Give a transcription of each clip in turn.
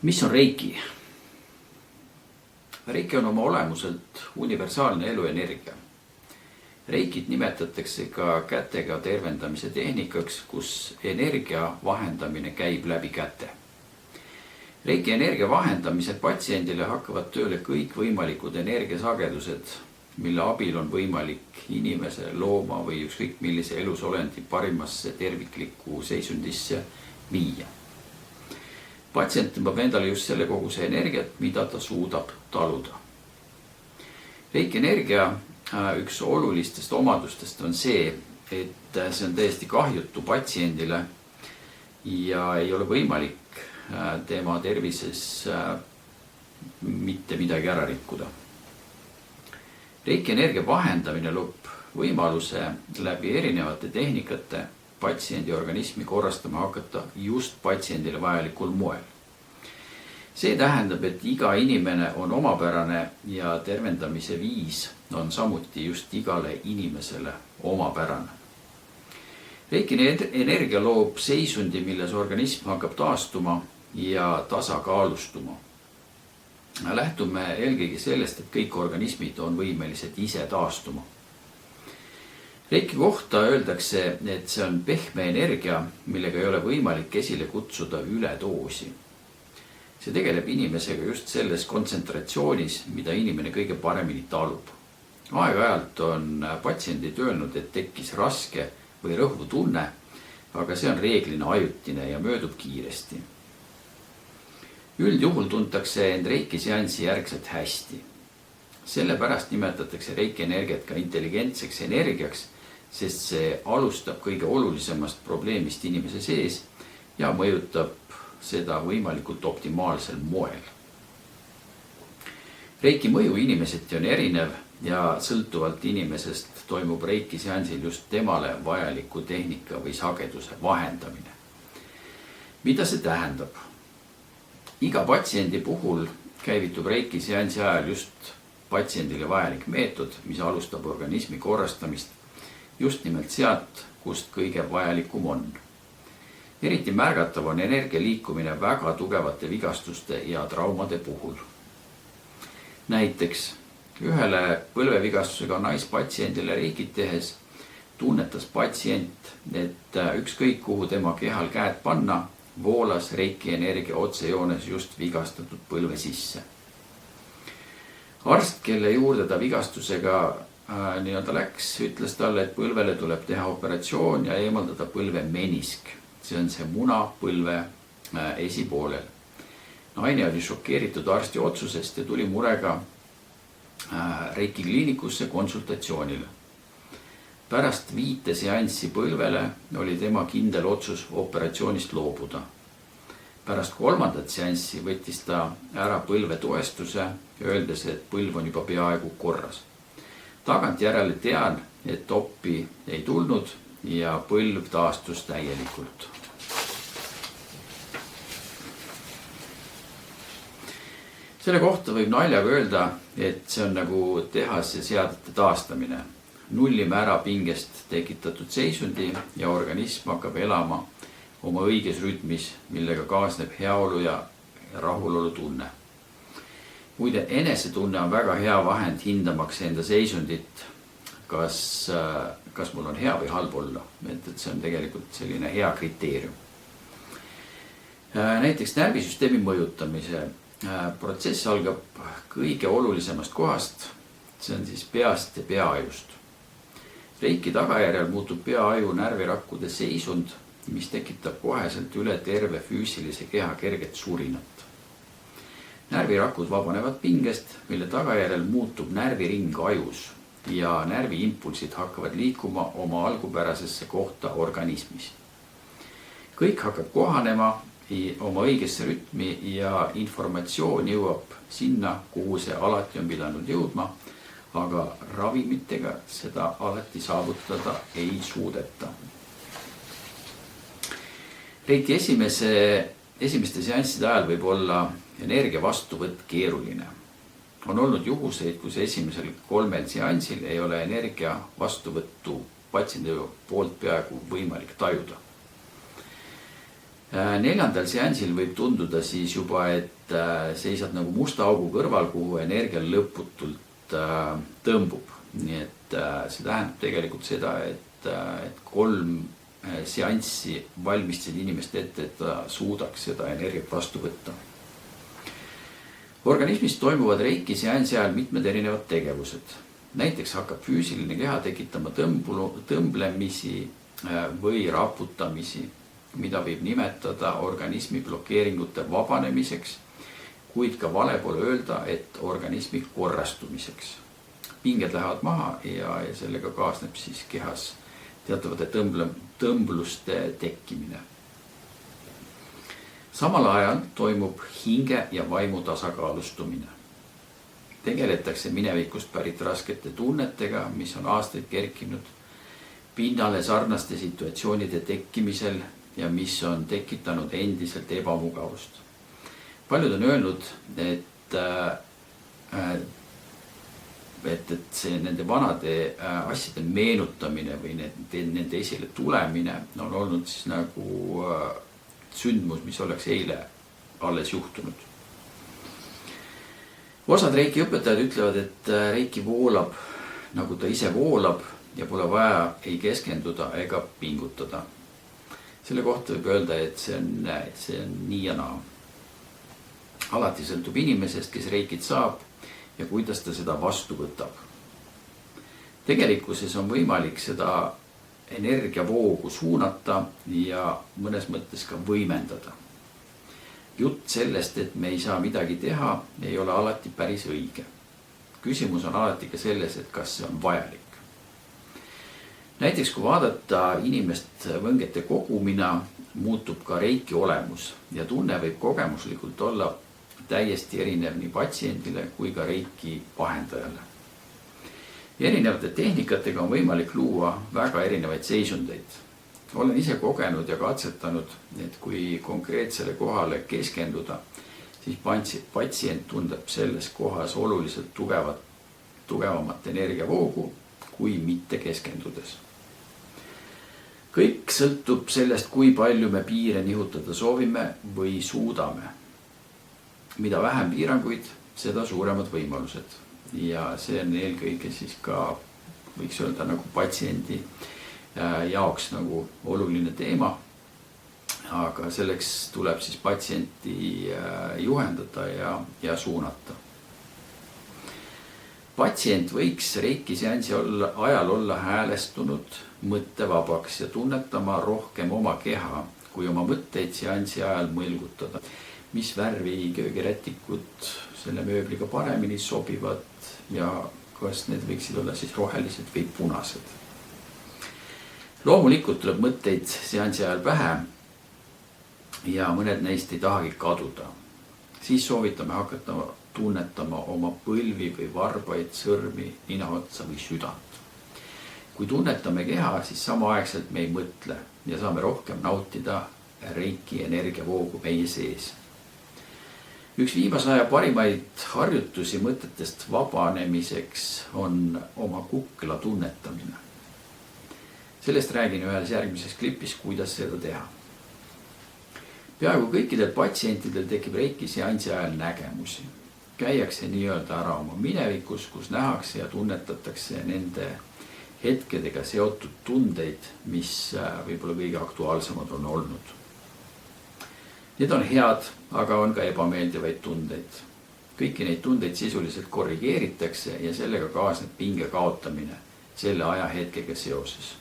Mis on reiki? Reiki on oma olemuselt universaalne eluenergia. Reikit nimetatakse ka kätega tervendamise tehnikaks, kus energia vahendamine käib läbi käte. Reiki energia vahendamisel patsiendile hakkavad tööle kõik võimalikud energiasagedused, mille abil on võimalik inimese, looma või ükskõik millise elusolendi parimasse terviklikku seisundisse viia. Patsient tõmbab endale just selle koguse energiat, mida ta suudab taluda. Reiki energia üks olulistest omadustest on see, et see on täiesti kahjutu patsiendile ja ei ole võimalik tema tervises mitte midagi ära rikkuda. Reiki energia vahendamine loob võimaluse läbi erinevate tehnikate patsiendi organismi korrastama hakata just patsiendile vajalikul moel. See tähendab, et iga inimene on omapärane ja tervendamise viis on samuti just igale inimesele omapärane. Reiki energia loob seisundi, milles organism hakkab taastuma ja tasakaalustuma. Lähtume eelkõige sellest, et kõik organismid on võimelised ise taastuma. Reiki kohta öeldakse, et see on pehme energia, millega ei ole võimalik esile kutsuda üledoosi. See tegeleb inimesega just selles kontsentratsioonis, mida inimene kõige paremini talub. Aeg-ajalt on patsiendid öelnud, et tekkis raske või rõhuv tunne, aga see on reeglina ajutine ja möödub kiiresti. Üldjuhul tuntakse end reiki seansi järgselt hästi. Sellepärast nimetatakse reiki energiat ka intelligentseks energiaks, sest see alustab kõige olulisemast probleemist inimese sees ja mõjutab seda võimalikult optimaalsel moel. Reiki mõju inimeseti on erinev ja sõltuvalt inimesest toimub reiki seansil just temale vajaliku tehnika või sageduse vahendamine. Mida see tähendab? Iga patsiendi puhul käivitub reiki seansi ajal just patsiendile vajalik meetod, mis alustab organismi korrastamist just nimelt sealt, kust kõige vajalikum on. Eriti märgatav on energia liikumine väga tugevate vigastuste ja traumade puhul. Näiteks ühele põlvevigastusega naispatsiendile reikit tehes tunnetas patsient, et ükskõik kuhu tema kehal käed panna, voolas reiki energia otsejoones just vigastatud põlve sisse. Arst, kelle juurde ta vigastusega läks, ütles talle, et põlvele tuleb teha operatsioon ja eemaldada põlve menisk. See on see muna põlve esipoolel. Naine oli šokeeritud arsti otsusest ja tuli murega reiki kliinikusse konsultatsioonile. Pärast 5 seanssi põlvele oli tema kindel otsus operatsioonist loobuda. Pärast 3. seanssi võttis ta ära põlve toestuse, öeldes, et põlv on juba peaaegu korras. Tagantjärele tean, et oppi ei tulnud ja põlv taastus täielikult. Selle kohta võib naljaga öelda, et see on nagu tehase seadete taastamine. Nullime ära pingest tekitatud seisundi ja organism hakkab elama oma õiges rütmis, millega kaasneb heaolu ja rahulolu tunne. Muide, enesetunne on väga hea vahend hindamaks enda seisundit, kas mul on hea või halb olla. Et see on tegelikult selline hea kriteerium. Näiteks närvisüsteemi mõjutamise protsess algab kõige olulisemast kohast, see on siis peast ja peaajust. Reiki tagajärjel muutub peaaju närvirakkude seisund, mis tekitab koheselt üle terve füüsilise keha kerget surinat. Närvirakud vabanevad pingest, mille tagajärjel muutub närviring ajus ja närviimpulsid hakkavad liikuma oma algupärasesse kohta organismis. Kõik hakkab kohanema oma õigesse rütmi ja informatsioon jõuab sinna, kuhu see alati on pidanud jõudma, aga ravimitega seda alati saavutada ei suudeta. Reiki esimeste seansside ajal võib olla energia vastuvõtt keeruline. On olnud juhuseid, kus esimesel 3 seansil ei ole energia vastuvõttu patsiendi poolt peaaegu võimalik tajuda. 4. seansil võib tunduda siis juba, et seisad nagu musta augu kõrval, kuhu energia lõputult tõmbub. Nii et see tähendab tegelikult seda, et 3 seanssi valmistasid inimest ette, et ta suudaks seda energiat vastu võtta. Organismis toimuvad reiki seansi ajal mitmed erinevad tegevused. Näiteks hakkab füüsiline keha tekitama tõmblemisi või raputamisi, mida võib nimetada organismi blokeeringute vabanemiseks, kuid ka vale pole öelda, et organismi korrastumiseks. Pinged lähevad maha ja sellega kaasneb siis kehas teatavate tõmbluste tekkimine. Samal ajal toimub hinge ja vaimu tasakaalustumine. Tegeletakse minevikust pärit raskete tunnetega, mis on aastaid kerkinud pinnale sarnaste situatsioonide tekkimisel ja mis on tekitanud endiselt ebamugavust. Paljud on öelnud, et see nende vanade asjade meenutamine või nende esile tulemine on olnud siis nagu sündmus, mis oleks eile alles juhtunud. Osad reiki õpetajad ütlevad, et reiki voolab, nagu ta ise voolab ja pole vaja ei keskenduda ega pingutada. Selle kohta võib öelda, et see on nii ja naa. Alati sõltub inimesest, kes reikit saab ja kuidas ta seda vastu võtab. Tegelikkuses on võimalik seda energiavoogu suunata ja mõnes mõttes ka võimendada. Jutt sellest, et me ei saa midagi teha, ei ole alati päris õige. Küsimus on alati ka selles, et kas see on vajalik. Näiteks kui vaadata inimest võngete kogumina, muutub ka reiki olemus ja tunne võib kogemuslikult olla täiesti erinev nii patsiendile kui ka reiki vahendajale. Erinevate tehnikatega on võimalik luua väga erinevaid seisundeid. Olen ise kogenud ja katsetanud, et kui konkreetsele kohale keskenduda, siis patsient tundeb selles kohas oluliselt tugevamat energiavoogu kui mitte keskendudes. Kõik sõltub sellest, kui palju me piire nihutada soovime või suudame. Mida vähem piiranguid, seda suuremad võimalused. Ja see on eelkõige siis ka, võiks öelda, nagu patsiendi jaoks nagu oluline teema. Aga selleks tuleb siis patsienti juhendada ja suunata. Patsient võiks reiki seansi ajal olla häälestunud, mõttevabaks ja tunnetama rohkem oma keha, kui oma mõtteid seansi ajal mõlgutada. Mis värvi köögirätikud selle mööbliga paremini sobivad ja kas need võiksid olla siis rohelised või punased. Loomulikult tuleb mõtteid seansi ajal pähe ja mõned neist ei tahagi kaduda. Siis soovitame hakata tunnetama oma põlvi või varbaid, sõrmi, ninaotsa või südant. Kui tunnetame keha, siis samaaegselt me ei mõtle ja saame rohkem nautida reiki energiavoogu meie sees. Üks viimase aja parimaid harjutusi mõtetest vabanemiseks on oma kukla tunnetamine. Sellest räägin ühes järgmises klipis, kuidas seda teha. Peaaegu kõikidel patsientidel tekib reiki seansi ajal nägemusi. Käiakse nii-öelda ära oma minevikus, kus nähakse ja tunnetatakse nende hetkedega seotud tundeid, mis võib-olla kõige aktuaalsemad on olnud. Need on head, aga on ka ebameeldivaid tundeid. Kõiki neid tundeid sisuliselt korrigeeritakse ja sellega kaasneb pinge kaotamine selle ajahetkega seoses.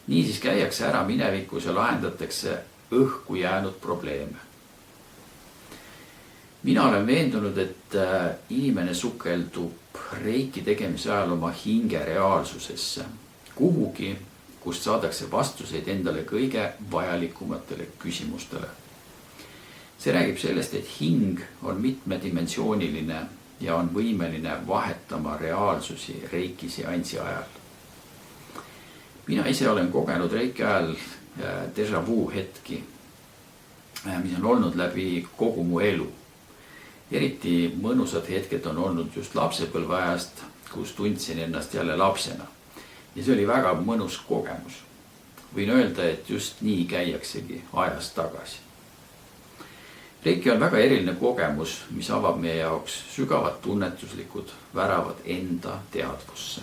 Niisiis käiakse ära minevikus ja lahendatakse õhku jäänud probleeme. Mina olen veendunud, et inimene sukeldub reiki tegemise ajal oma hinge reaalsusesse, kuhugi, kust saadakse vastuseid endale kõige vajalikumatele küsimustele. See räägib sellest, et hing on mitmedimensiooniline ja on võimeline vahetama reaalsusi reiki seansi ajal. Mina ise olen kogenud reiki ajal déjà vu hetki, mis on olnud läbi kogu mu elu. Eriti mõnusad hetked on olnud just lapsepõlveajast, kus tundsin ennast jälle lapsena. Ja see oli väga mõnus kogemus. võin öelda, et just nii käiaksegi ajas tagasi. Reiki on väga eriline kogemus, mis avab meie jaoks sügavad tunnetuslikud väravad enda teadvusse.